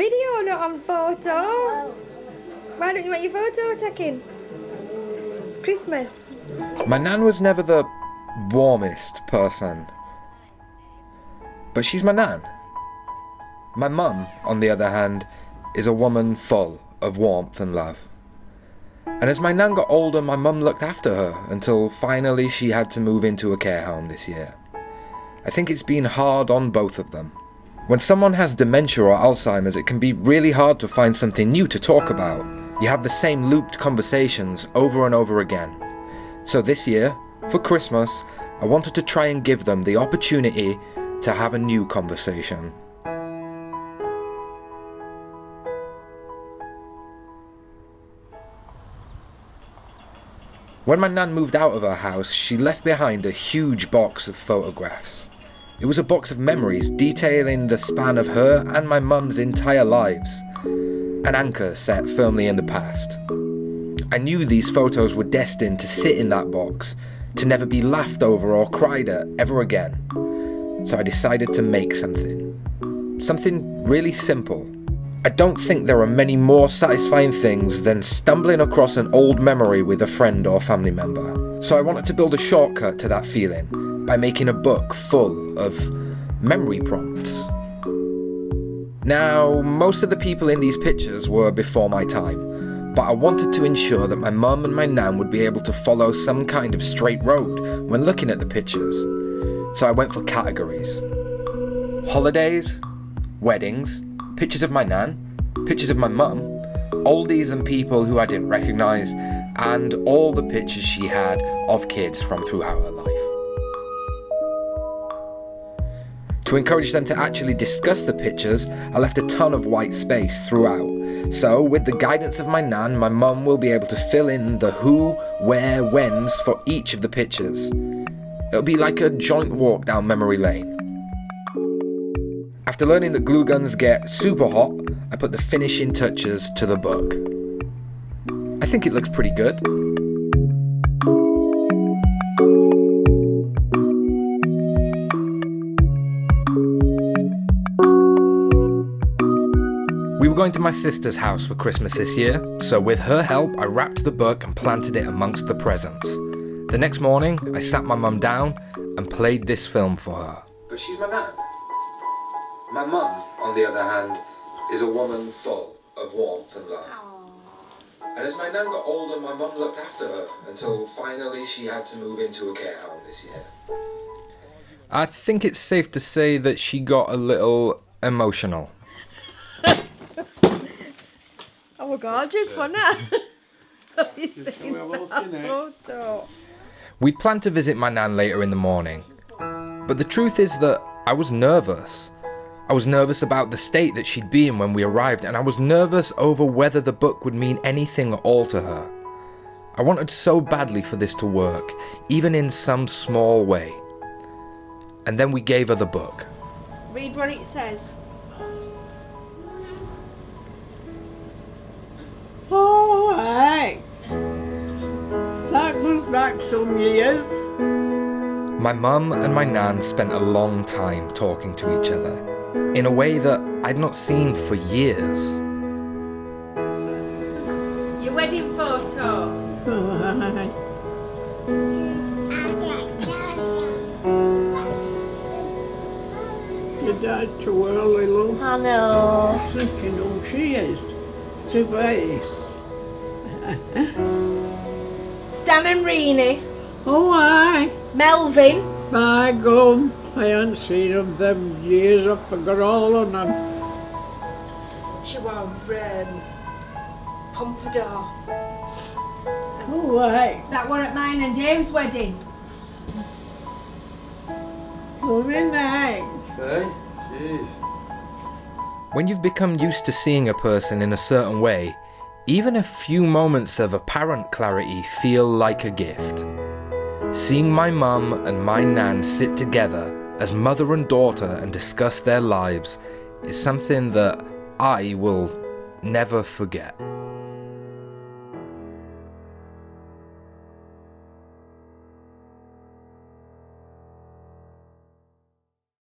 video, not on photo. Why don't you want your photo taken? It's Christmas. My nan was never the warmest person, but she's my nan. My mum, on the other hand, is a woman full of warmth and love. And as my nan got older, my mum looked after her until finally she had to move into a care home this year. I think it's been hard on both of them. When someone has dementia or Alzheimer's, it can be really hard to find something new to talk about. You have the same looped conversations over and over again. So this year, for Christmas, I wanted to try and give them the opportunity to have a new conversation. When my nan moved out of her house, she left behind a huge box of photographs. It was a box of memories detailing the span of her and my mum's entire lives, an anchor set firmly in the past. I knew these photos were destined to sit in that box, to never be laughed over or cried at ever again. So I decided to make something really simple. I don't think there are many more satisfying things than stumbling across an old memory with a friend or family member. So I wanted to build a shortcut to that feeling by making a book full of memory prompts. Now, most of the people in these pictures were before my time, but I wanted to ensure that my mum and my nan would be able to follow some kind of straight road when looking at the pictures. So I went for categories: holidays, weddings, pictures of my nan, pictures of my mum, oldies and people who I didn't recognise, and all the pictures she had of kids from throughout her life. To encourage them to actually discuss the pictures, I left a ton of white space throughout. So, with the guidance of my nan, my mum will be able to fill in the who, where, whens for each of the pictures. It'll be like a joint walk down memory lane. After learning that glue guns get super hot, I put the finishing touches to the book. I think it looks pretty good. We were going to my sister's house for Christmas this year, so with her help I wrapped the book and planted it amongst the presents. The next morning, I sat my mum down and played this film for her. But she's my nan. My mum, on the other hand, is a woman full of warmth and love. Aww. And as my nan got older, my mum looked after her until finally she had to move into a care home this year. I think it's safe to say that she got a little emotional. Oh, gorgeous, wasn't it? Have you seen that photo? We'd planned to visit my nan later in the morning, but the truth is that I was nervous. I was nervous about the state that she'd be in when we arrived, and I was nervous over whether the book would mean anything at all to her. I wanted so badly for this to work, even in some small way. And then we gave her the book. Read what it says. All right. That was back some years. My mum and my nan spent a long time talking to each other, in a way that I'd not seen for years. Your wedding photo. Your dad too early, love. I know. Thinking who she is. To face. Stan and Reenie. Oh, aye. Melvin. By gum. I hadn't seen them years. I forgot all of them. She wore pompadour. Oh, aye. That were at mine and Dave's wedding. Very nice. Hey, jeez. When you've become used to seeing a person in a certain way, even a few moments of apparent clarity feel like a gift. Seeing my mum and my nan sit together as mother and daughter and discuss their lives is something that I will never forget.